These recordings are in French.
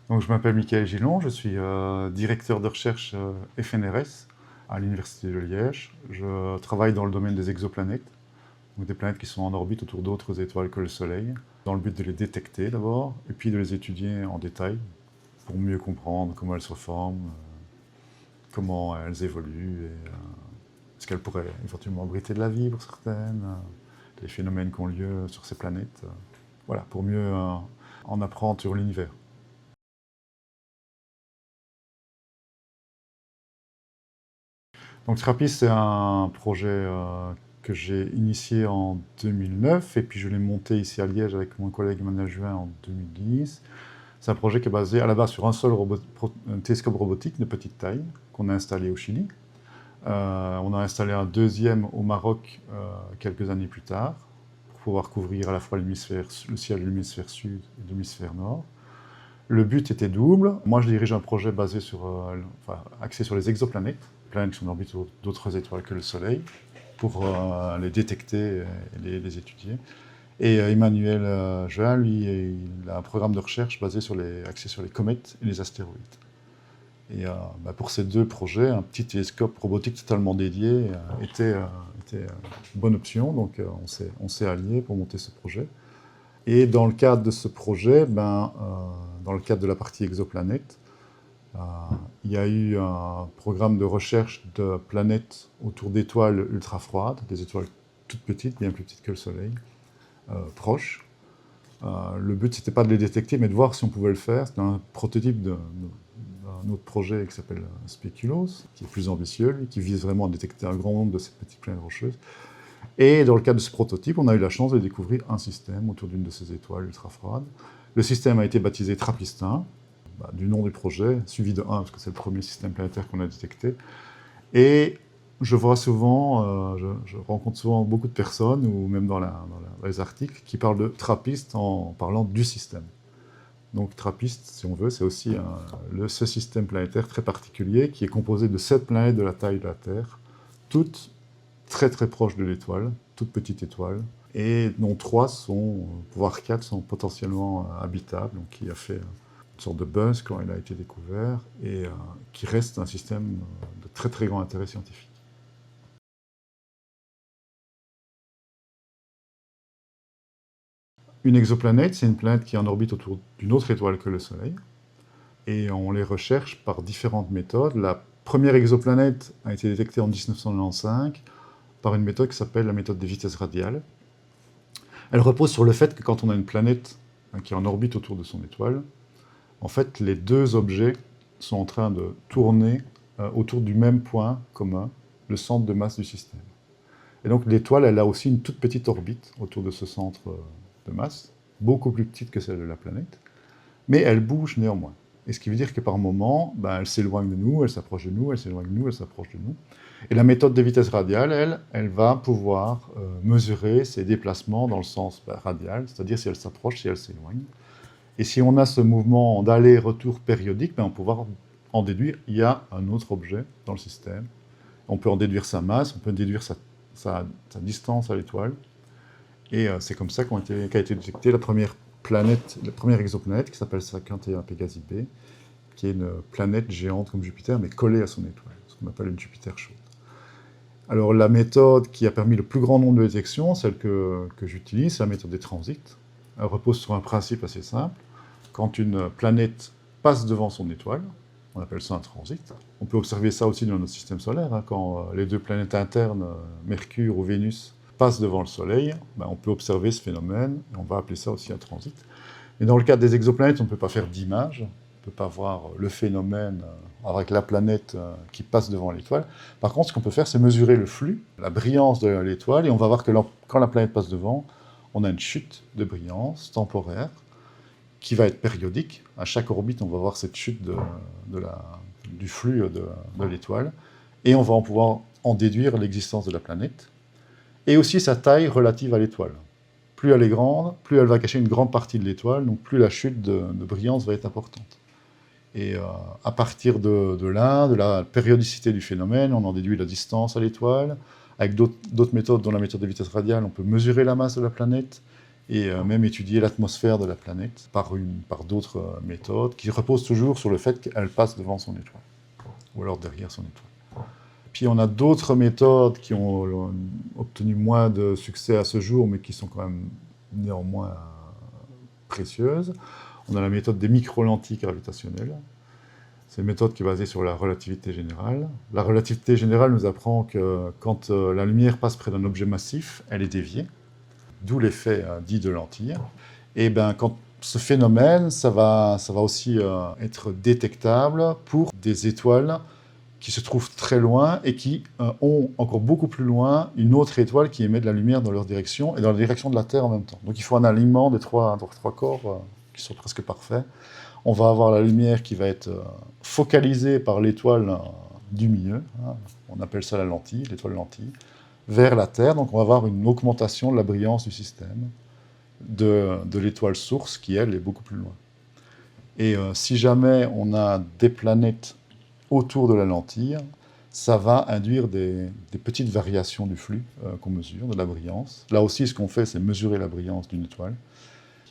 Donc, je m'appelle Michael Gillon, je suis directeur de recherche FNRS à l'Université de Liège. Je travaille dans le domaine des exoplanètes, donc des planètes qui sont en orbite autour d'autres étoiles que le Soleil, dans le but de les détecter d'abord, et puis de les étudier en détail pour mieux comprendre comment elles se forment, comment elles évoluent, et est-ce qu'elles pourraient éventuellement abriter de la vie pour certaines, les phénomènes qui ont lieu sur ces planètes. Voilà, pour mieux en apprendre sur l'univers. Donc TRAPPIST, c'est un projet que j'ai initié en 2009 et puis je l'ai monté ici à Liège avec mon collègue Emmanuel Juin en 2010. C'est un projet qui est basé à la base sur un seul un télescope robotique de petite taille qu'on a installé au Chili. On a installé un deuxième au Maroc quelques années plus tard pour pouvoir couvrir à la fois le ciel de l'hémisphère sud et de l'hémisphère nord. Le but était double. Moi, je dirige un projet basé axé sur les exoplanètes, planètes qui sont en orbite autour d'autres étoiles que le Soleil, pour les détecter et les étudier. Et Emmanuel Jean, lui, il a un programme de recherche axé sur les comètes et les astéroïdes. Et pour ces deux projets, un petit télescope robotique totalement dédié était une bonne option. Donc on s'est alliés pour monter ce projet. Et dans le cadre de ce projet, dans le cadre de la partie exoplanète, il y a eu un programme de recherche de planètes autour d'étoiles ultra froides, des étoiles toutes petites, bien plus petites que le Soleil, proches. Le but, c'était pas de les détecter, mais de voir si on pouvait le faire. C'était un prototype d'un autre projet qui s'appelle Speculoos, qui est plus ambitieux, qui vise vraiment à détecter un grand nombre de ces petites planètes rocheuses. Et dans le cadre de ce prototype, on a eu la chance de découvrir un système autour d'une de ces étoiles ultra froides. Le système a été baptisé TRAPPIST-1, du nom du projet, suivi de 1, parce que c'est le premier système planétaire qu'on a détecté. Et je vois souvent, je rencontre souvent beaucoup de personnes, ou même dans les articles, qui parlent de TRAPPIST en parlant du système. Donc TRAPPIST, si on veut, c'est aussi ce système planétaire très particulier qui est composé de 7 planètes de la taille de la Terre, toutes très très proches de l'étoile, toutes petites étoiles, et dont 3 voire 4 sont potentiellement habitables, donc qui a fait une sorte de buzz quand il a été découvert, et qui reste un système de très très grand intérêt scientifique. Une exoplanète, c'est une planète qui est en orbite autour d'une autre étoile que le Soleil, et on les recherche par différentes méthodes. La première exoplanète a été détectée en 1995 par une méthode qui s'appelle la méthode des vitesses radiales. Elle repose sur le fait que quand on a une planète qui est en orbite autour de son étoile, en fait, les deux objets sont en train de tourner autour du même point commun, le centre de masse du système. Et donc l'étoile, elle a aussi une toute petite orbite autour de ce centre de masse, beaucoup plus petite que celle de la planète, mais elle bouge néanmoins. Et ce qui veut dire que par moment, elle s'éloigne de nous, elle s'approche de nous, elle s'éloigne de nous, elle s'approche de nous. Et la méthode des vitesses radiales, elle va pouvoir mesurer ses déplacements dans le sens radial, c'est-à-dire si elle s'approche, si elle s'éloigne. Et si on a ce mouvement d'aller-retour périodique, on peut en déduire il y a un autre objet dans le système. On peut en déduire sa masse, on peut déduire sa distance à l'étoile. Et c'est comme ça qu'a été détectée la première exoplanète, qui s'appelle 51 Pégasi b, qui est une planète géante comme Jupiter, mais collée à son étoile, ce qu'on appelle une Jupiter chaude. Alors la méthode qui a permis le plus grand nombre de détections, celle que j'utilise, c'est la méthode des transits. Elle repose sur un principe assez simple. Quand une planète passe devant son étoile, on appelle ça un transit. On peut observer ça aussi dans notre système solaire. Quand les deux planètes internes, Mercure ou Vénus, passent devant le Soleil, on peut observer ce phénomène, et on va appeler ça aussi un transit. Mais dans le cas des exoplanètes, on ne peut pas faire d'image, on ne peut pas voir le phénomène avec la planète qui passe devant l'étoile. Par contre, ce qu'on peut faire, c'est mesurer le flux, la brillance de l'étoile, et on va voir que quand la planète passe devant, on a une chute de brillance temporaire qui va être périodique. À chaque orbite, on va voir cette chute du flux de l'étoile, et on va pouvoir en déduire l'existence de la planète, et aussi sa taille relative à l'étoile. Plus elle est grande, plus elle va cacher une grande partie de l'étoile, donc plus la chute de brillance va être importante. Et à partir de là, de la périodicité du phénomène, on en déduit la distance à l'étoile. Avec d'autres méthodes, dont la méthode de vitesse radiale, on peut mesurer la masse de la planète, et même étudier l'atmosphère de la planète par d'autres méthodes qui reposent toujours sur le fait qu'elle passe devant son étoile, ou alors derrière son étoile. Puis on a d'autres méthodes qui ont obtenu moins de succès à ce jour, mais qui sont quand même néanmoins précieuses. On a la méthode des micro-lentilles gravitationnelles. C'est une méthode qui est basée sur la relativité générale. La relativité générale nous apprend que quand la lumière passe près d'un objet massif, elle est déviée, d'où l'effet dit de lentille. Et bien, quand ce phénomène, ça va aussi être détectable pour des étoiles qui se trouvent très loin et qui ont encore beaucoup plus loin une autre étoile qui émet de la lumière dans leur direction et dans la direction de la Terre en même temps. Donc il faut un alignement des trois corps qui sont presque parfaits. On va avoir la lumière qui va être focalisée par l'étoile du milieu, hein, on appelle ça la lentille, l'étoile lentille, vers la Terre. Donc on va avoir une augmentation de la brillance du système, de l'étoile source qui, elle, est beaucoup plus loin. Et si jamais on a des planètes autour de la lentille, ça va induire des petites variations du flux qu'on mesure, de la brillance. Là aussi, ce qu'on fait, c'est mesurer la brillance d'une étoile.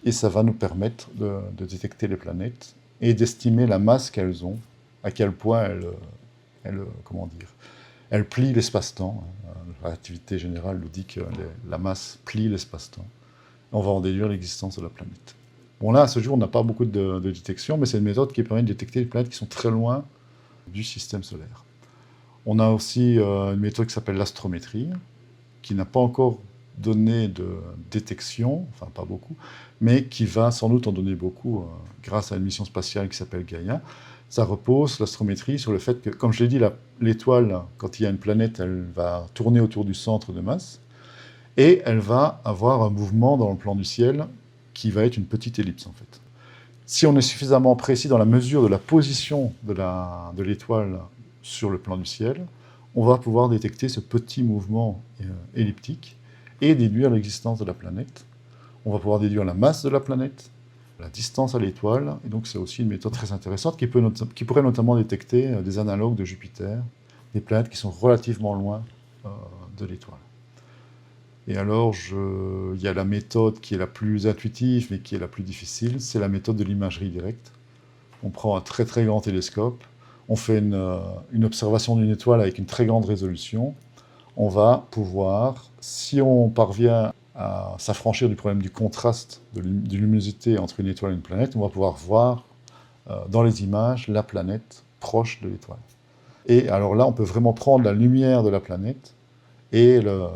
Et ça va nous permettre de détecter les planètes et d'estimer la masse qu'elles ont, à quel point elles plient l'espace-temps. La relativité générale nous dit que la masse plie l'espace-temps. On va en déduire l'existence de la planète. Bon là, à ce jour, on n'a pas beaucoup de détection, mais c'est une méthode qui permet de détecter les planètes qui sont très loin du système solaire. On a aussi une méthode qui s'appelle l'astrométrie, qui n'a pas encore donné de détection, enfin pas beaucoup, mais qui va sans doute en donner beaucoup grâce à une mission spatiale qui s'appelle Gaïa. Ça repose, l'astrométrie, sur le fait que, comme je l'ai dit, l'étoile, quand il y a une planète, elle va tourner autour du centre de masse, et elle va avoir un mouvement dans le plan du ciel qui va être une petite ellipse, en fait. Si on est suffisamment précis dans la mesure de la position de l'étoile sur le plan du ciel, on va pouvoir détecter ce petit mouvement elliptique et déduire l'existence de la planète. On va pouvoir déduire la masse de la planète, la distance à l'étoile, et donc c'est aussi une méthode très intéressante qui pourrait notamment détecter des analogues de Jupiter, des planètes qui sont relativement loin de l'étoile. Et alors, il y a la méthode qui est la plus intuitive, mais qui est la plus difficile, c'est la méthode de l'imagerie directe. On prend un très très grand télescope, on fait une observation d'une étoile avec une très grande résolution. On va pouvoir, si on parvient à s'affranchir du problème du contraste de luminosité entre une étoile et une planète, on va pouvoir voir dans les images la planète proche de l'étoile. Et alors là, on peut vraiment prendre la lumière de la planète et la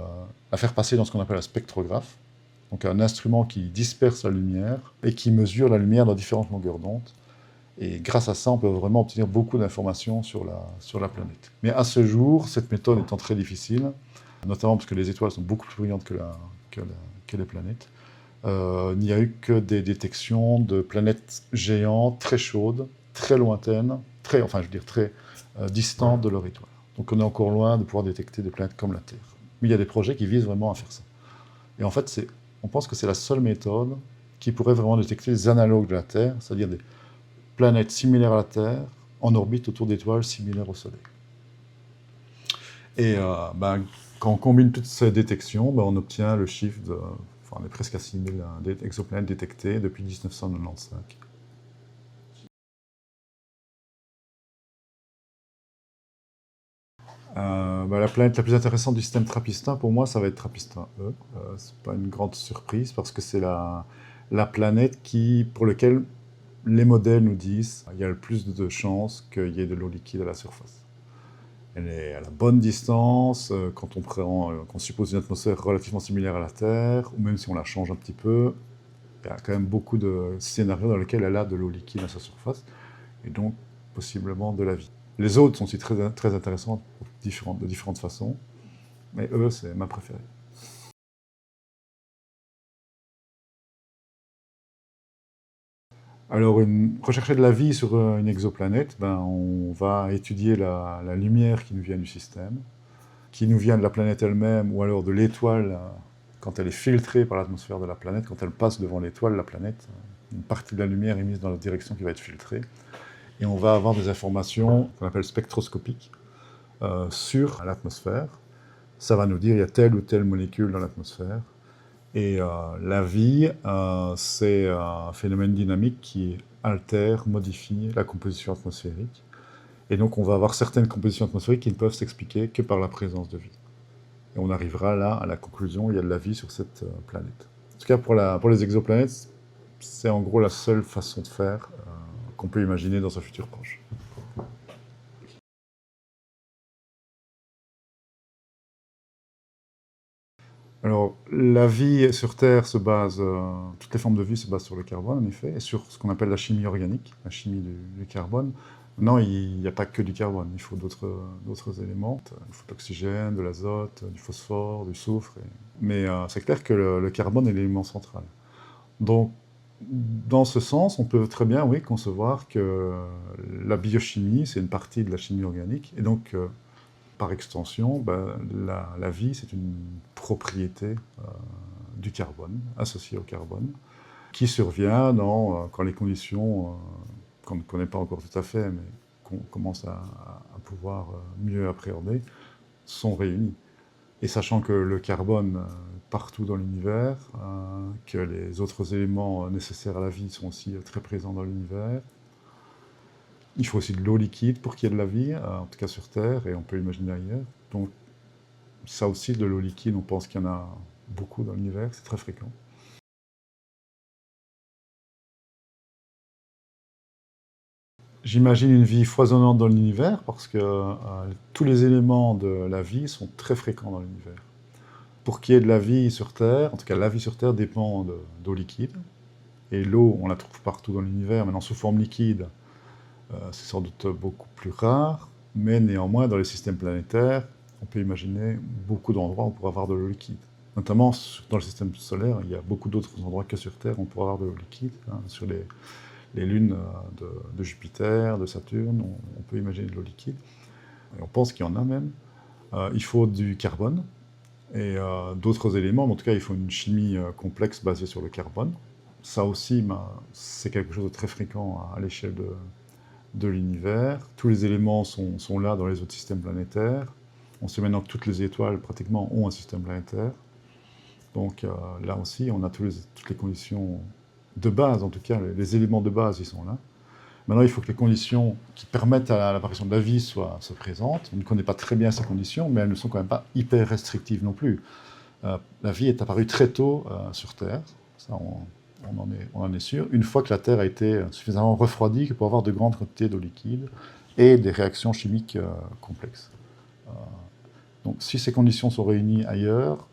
faire passer dans ce qu'on appelle un spectrographe, donc un instrument qui disperse la lumière et qui mesure la lumière dans différentes longueurs d'onde. Et grâce à ça, on peut vraiment obtenir beaucoup d'informations sur la planète. Mais à ce jour, cette méthode étant très difficile, notamment parce que les étoiles sont beaucoup plus brillantes que les planètes, il n'y a eu que des détections de planètes géantes, très chaudes, très lointaines, très distantes de leur étoile. Donc on est encore loin de pouvoir détecter des planètes comme la Terre. Mais il y a des projets qui visent vraiment à faire ça. Et en fait, on pense que c'est la seule méthode qui pourrait vraiment détecter les analogues de la Terre, c'est-à-dire des planètes similaires à la Terre, en orbite autour d'étoiles similaires au Soleil. Et quand on combine toutes ces détections, on obtient le chiffre on est presque à 6000 exoplanètes détectées depuis 1995. La planète la plus intéressante du système Trappist-1, pour moi, ça va être Trappist-1e. C'est pas une grande surprise, parce que c'est la planète pour laquelle les modèles nous disent qu'il y a le plus de chances qu'il y ait de l'eau liquide à la surface. Elle est à la bonne distance, quand on suppose une atmosphère relativement similaire à la Terre, ou même si on la change un petit peu, il y a quand même beaucoup de scénarios dans lesquels elle a de l'eau liquide à sa surface, et donc possiblement de la vie. Les autres sont aussi très, très intéressants de différentes façons, mais eux, c'est ma préférée. Alors, rechercher de la vie sur une exoplanète, on va étudier la lumière qui nous vient du système, qui nous vient de la planète elle-même, ou alors de l'étoile, quand elle est filtrée par l'atmosphère de la planète, quand elle passe devant l'étoile, la planète, une partie de la lumière est mise dans la direction qui va être filtrée, et on va avoir des informations qu'on appelle spectroscopiques sur l'atmosphère. Ça va nous dire il y a telle ou telle molécule dans l'atmosphère, Et la vie, c'est un phénomène dynamique qui altère, modifie la composition atmosphérique. Et donc on va avoir certaines compositions atmosphériques qui ne peuvent s'expliquer que par la présence de vie. Et on arrivera là à la conclusion, il y a de la vie sur cette planète. En tout cas, pour les exoplanètes, c'est en gros la seule façon de faire qu'on peut imaginer dans un futur proche. Alors, la vie sur Terre se base, toutes les formes de vie se basent sur le carbone, en effet, et sur ce qu'on appelle la chimie organique, la chimie du carbone. Non, il n'y a pas que du carbone, il faut d'autres éléments. Il faut de l'oxygène, de l'azote, du phosphore, du soufre. Mais c'est clair que le carbone est l'élément central. Donc, dans ce sens, on peut très bien, oui, concevoir que la biochimie, c'est une partie de la chimie organique, et donc, par extension, ben, la vie, c'est une propriété du carbone, associée au carbone, qui survient quand les conditions qu'on ne connaît pas encore tout à fait, mais qu'on commence à pouvoir mieux appréhender, sont réunies. Et sachant que le carbone partout dans l'univers, que les autres éléments nécessaires à la vie sont aussi très présents dans l'univers, il faut aussi de l'eau liquide pour qu'il y ait de la vie, en tout cas sur Terre, et on peut imaginer ailleurs. Donc ça aussi, de l'eau liquide, on pense qu'il y en a beaucoup dans l'univers, c'est très fréquent. J'imagine une vie foisonnante dans l'univers parce que tous les éléments de la vie sont très fréquents dans l'univers. Pour qu'il y ait de la vie sur Terre, en tout cas la vie sur Terre dépend d'eau liquide. Et l'eau, on la trouve partout dans l'univers, maintenant sous forme liquide, c'est sans doute beaucoup plus rare, mais néanmoins dans les systèmes planétaires, on peut imaginer beaucoup d'endroits où on pourrait avoir de l'eau liquide. Notamment dans le système solaire, il y a beaucoup d'autres endroits que sur Terre où on pourrait avoir de l'eau liquide. Hein, sur les lunes de Jupiter, de Saturne, on peut imaginer de l'eau liquide. Et on pense qu'il y en a même. Il faut du carbone et d'autres éléments, mais en tout cas, il faut une chimie complexe basée sur le carbone. Ça aussi, c'est quelque chose de très fréquent à l'échelle de l'univers. Tous les éléments sont là dans les autres systèmes planétaires. On sait maintenant que toutes les étoiles, pratiquement, ont un système planétaire. Donc là aussi, on a toutes les conditions de base, en tout cas, les éléments de base, ils sont là. Maintenant, il faut que les conditions qui permettent à l'apparition de la vie soient présentes. On ne connaît pas très bien ces conditions, mais elles ne sont quand même pas hyper restrictives non plus. La vie est apparue très tôt sur Terre, ça on en est sûr, une fois que la Terre a été suffisamment refroidie pour avoir de grandes quantités d'eau liquide et des réactions chimiques complexes. Donc si ces conditions sont réunies ailleurs,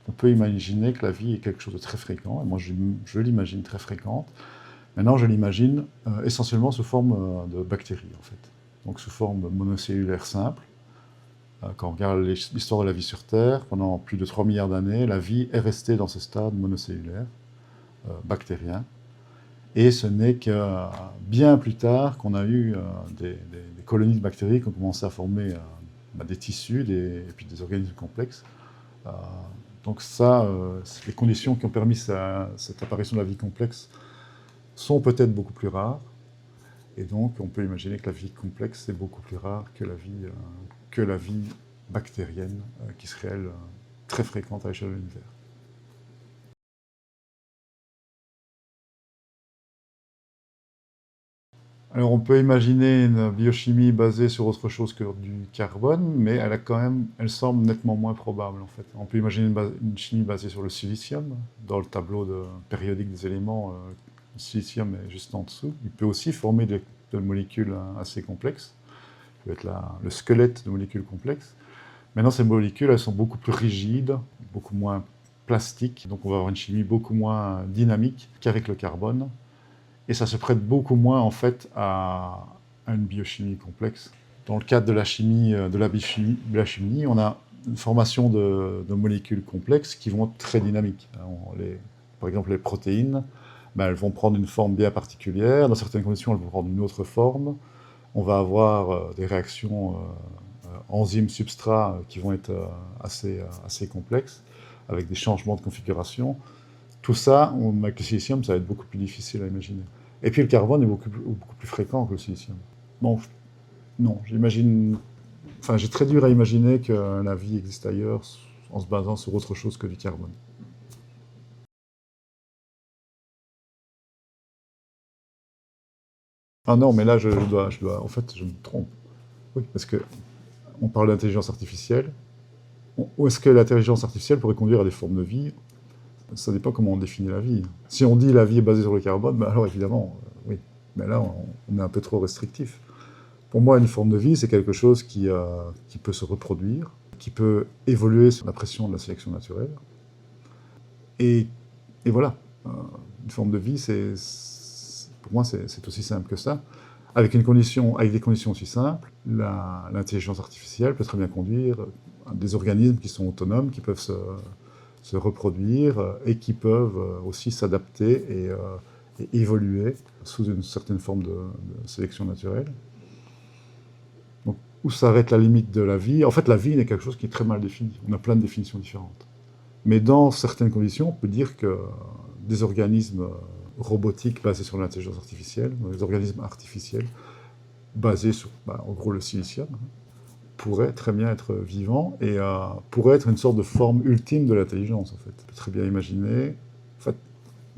on peut imaginer que la vie est quelque chose de très fréquent, et moi je l'imagine très fréquente. Maintenant, je l'imagine essentiellement sous forme de bactéries, en fait. Donc sous forme monocellulaire simple. Quand on regarde l'histoire de la vie sur Terre, pendant plus de 3 milliards d'années, la vie est restée dans ce stade monocellulaire, bactérien. Et ce n'est que bien plus tard qu'on a eu des colonies de bactéries qui ont commencé à former des tissus et puis des organismes complexes. Donc ça, c'est les conditions qui ont permis cette apparition de la vie complexe sont peut-être beaucoup plus rares, et donc on peut imaginer que la vie complexe est beaucoup plus rare que la vie bactérienne, qui serait, elle, très fréquente à l'échelle de l'univers. Alors on peut imaginer une biochimie basée sur autre chose que du carbone, mais elle semble nettement moins probable en fait. On peut imaginer une chimie basée sur le silicium. Dans le tableau périodique des éléments, le silicium est juste en dessous. Il peut aussi former de molécules assez complexes. Il peut être le squelette de molécules complexes. Maintenant, ces molécules, elles sont beaucoup plus rigides, beaucoup moins plastiques, donc on va avoir une chimie beaucoup moins dynamique qu'avec le carbone. Et ça se prête beaucoup moins, en fait, à une biochimie complexe. Dans le cadre de la chimie, de la chimie, on a une formation de molécules complexes qui vont être très dynamiques. Par exemple, les protéines, elles vont prendre une forme bien particulière. Dans certaines conditions, elles vont prendre une autre forme. On va avoir des réactions enzymes-substrats qui vont être assez complexes, avec des changements de configuration. Tout ça, avec le silicium, ça va être beaucoup plus difficile à imaginer. Et puis le carbone est beaucoup plus fréquent que le silicium. Bon, non, j'imagine... Enfin, j'ai très dur à imaginer que la vie existe ailleurs en se basant sur autre chose que du carbone. Ah non, mais là, en fait, je me trompe. Oui, parce que on parle d'intelligence artificielle. Où est-ce que l'intelligence artificielle pourrait conduire à des formes de vie? Ça dépend comment on définit la vie. Si on dit la vie est basée sur le carbone, ben alors évidemment, oui. Mais là, on est un peu trop restrictif. Pour moi, une forme de vie, c'est quelque chose qui peut se reproduire, qui peut évoluer sous la pression de la sélection naturelle. Et, et voilà. Une forme de vie, pour moi, c'est aussi simple que ça. Avec des conditions aussi simples, l'intelligence artificielle peut très bien conduire des organismes qui sont autonomes, qui peuvent se reproduire et qui peuvent aussi s'adapter et évoluer sous une certaine forme de sélection naturelle. Donc, où s'arrête la limite de la vie? En fait, la vie est quelque chose qui est très mal défini. On a plein de définitions différentes. Mais dans certaines conditions, on peut dire que des organismes robotiques basés sur l'intelligence artificielle, des organismes artificiels basés sur, en gros, le silicium, pourraient très bien être vivants et pourraient être une sorte de forme ultime de l'intelligence, en fait. On peut très bien imaginer, en fait,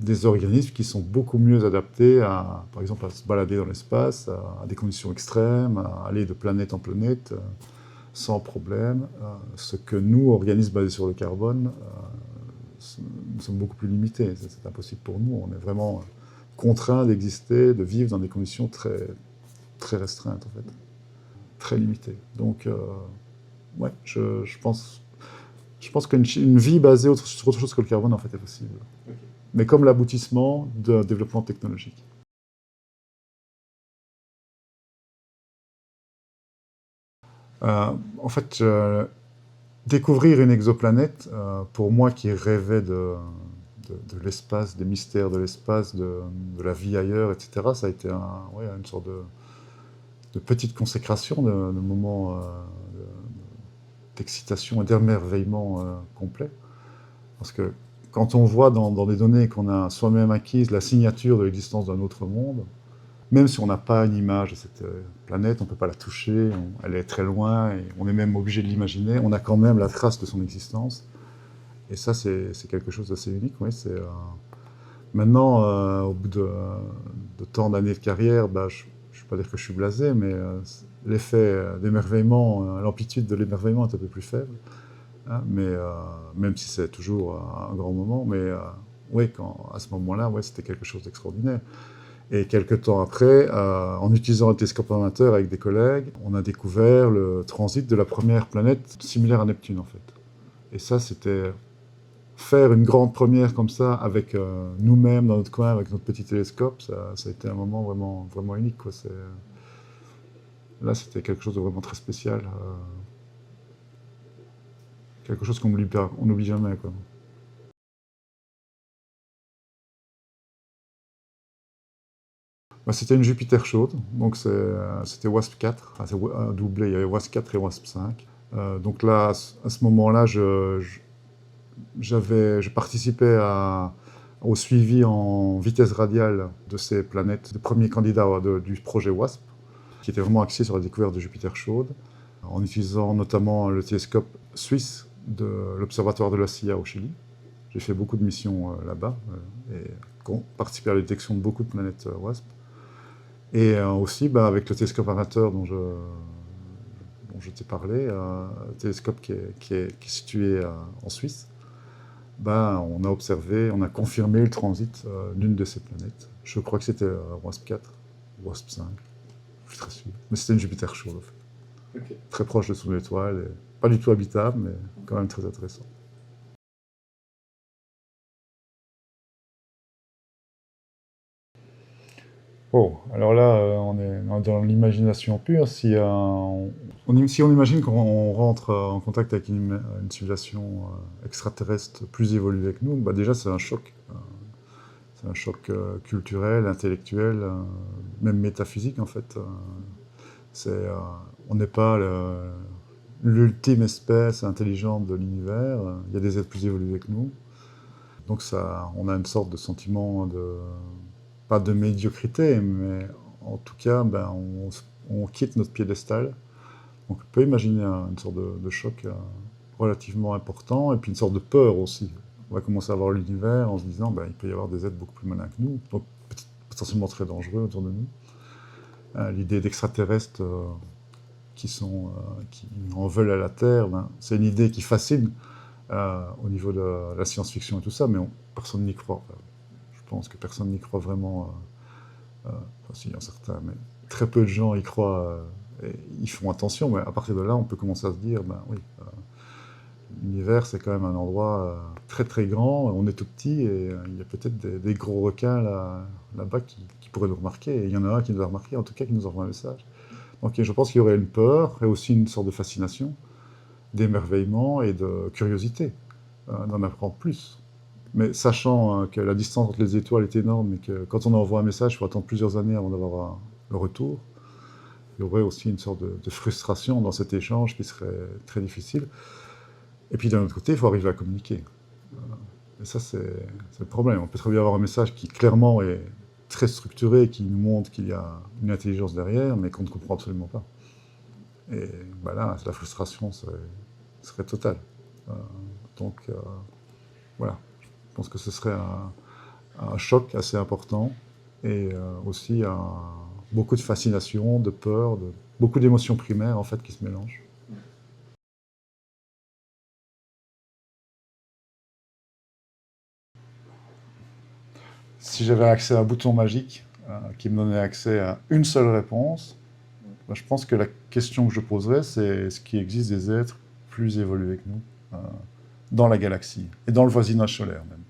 des organismes qui sont beaucoup mieux adaptés à, par exemple, à se balader dans l'espace, à des conditions extrêmes, à aller de planète en planète, sans problème. Ce que nous, organismes basés sur le carbone, nous sommes beaucoup plus limités. C'est impossible pour nous. On est vraiment contraints d'exister, de vivre dans des conditions très, très restreintes, en fait. Très limitées. Donc, ouais, je pense qu'une vie basée sur autre chose que le carbone, en fait, est possible. Okay. Mais comme l'aboutissement d'un développement technologique. En fait, découvrir une exoplanète, pour moi qui rêvais de l'espace, des mystères de l'espace, de la vie ailleurs, etc., ça a été une sorte de petite consécration, de moment d'excitation et d'émerveillement complet. Parce que quand on voit dans des données qu'on a soi-même acquises la signature de l'existence d'un autre monde, même si on n'a pas une image de cette planète, on ne peut pas la toucher, elle est très loin, et on est même obligé de l'imaginer, on a quand même la trace de son existence. Et ça, c'est quelque chose d'assez unique. Oui, maintenant, au bout de tant d'années de carrière, je ne vais pas dire que je suis blasé, mais l'effet d'émerveillement, l'amplitude de l'émerveillement est un peu plus faible. Hein, mais même si c'est toujours un grand moment, mais oui, à ce moment-là, ouais, c'était quelque chose d'extraordinaire. Et quelques temps après, en utilisant un télescope amateur avec des collègues, on a découvert le transit de la première planète similaire à Neptune, en fait. Et ça, c'était faire une grande première comme ça, avec nous-mêmes dans notre coin, avec notre petit télescope, ça a été un moment vraiment, vraiment unique, quoi. Là, c'était quelque chose de vraiment très spécial. Quelque chose qu'on n'oublie jamais, quoi. C'était une Jupiter chaude, donc c'était WASP-4, enfin, c'est doublé, il y avait WASP-4 et WASP-5. Donc là, à ce moment-là, je participais au suivi en vitesse radiale de ces planètes, des premiers candidats du projet WASP, qui était vraiment axé sur la découverte de Jupiter chaude, en utilisant notamment le télescope suisse de l'Observatoire de la Silla au Chili. J'ai fait beaucoup de missions là-bas et participé à la détection de beaucoup de planètes WASP. Et aussi, avec le télescope amateur dont je t'ai parlé, un télescope qui est situé en Suisse, on a observé, on a confirmé le transit d'une de ces planètes. Je crois que c'était WASP-4, WASP-5, je suis très sûr. Mais c'était une Jupiter chaude, en fait. Okay. Très proche de son étoile, et pas du tout habitable, mais quand même très intéressant. Oh, alors là, on est dans l'imagination pure. Si on imagine qu'on rentre en contact avec une civilisation extraterrestre plus évoluée que nous, déjà c'est un choc. C'est un choc culturel, intellectuel, même métaphysique en fait. On n'est pas l'ultime espèce intelligente de l'univers. Il y a des êtres plus évolués que nous. Donc on a une sorte de sentiment pas de médiocrité, mais en tout cas, on quitte notre piédestal. Donc on peut imaginer une sorte de choc relativement important, et puis une sorte de peur aussi. On va commencer à voir l'univers en se disant il peut y avoir des êtres beaucoup plus malins que nous, donc potentiellement très dangereux autour de nous. L'idée d'extraterrestres qui en veulent à la Terre, ben, c'est une idée qui fascine au niveau de la science-fiction et tout ça, mais personne n'y croit. Enfin, je pense que personne n'y croit vraiment. Enfin, si, il y en a certains, mais très peu de gens y croient. Et ils font attention, mais à partir de là, on peut commencer à se dire, ben oui, l'univers, c'est quand même un endroit très très grand, on est tout petit, et il y a peut-être des gros requins là-bas qui pourraient nous remarquer, et il y en a un qui nous a remarqué, en tout cas qui nous envoie un message. Donc je pense qu'il y aurait une peur, et aussi une sorte de fascination, d'émerveillement et de curiosité, d'en apprendre plus. Mais sachant que la distance entre les étoiles est énorme, et que quand on envoie un message, il faut attendre plusieurs années avant d'avoir le retour, il y aurait aussi une sorte de frustration dans cet échange qui serait très difficile. Et puis d'un autre côté, il faut arriver à communiquer. Et ça, c'est le problème. On peut très bien avoir un message qui clairement est très structuré, qui nous montre qu'il y a une intelligence derrière, mais qu'on ne comprend absolument pas. Et ben là, la frustration serait totale. Euh, donc voilà, je pense que ce serait un choc assez important, et aussi beaucoup de fascination, de peur, beaucoup d'émotions primaires en fait qui se mélangent. Si j'avais accès à un bouton magique qui me donnait accès à une seule réponse, ben, je pense que la question que je poserais, c'est est-ce qu'il existe des êtres plus évolués que nous dans la galaxie et dans le voisinage solaire même.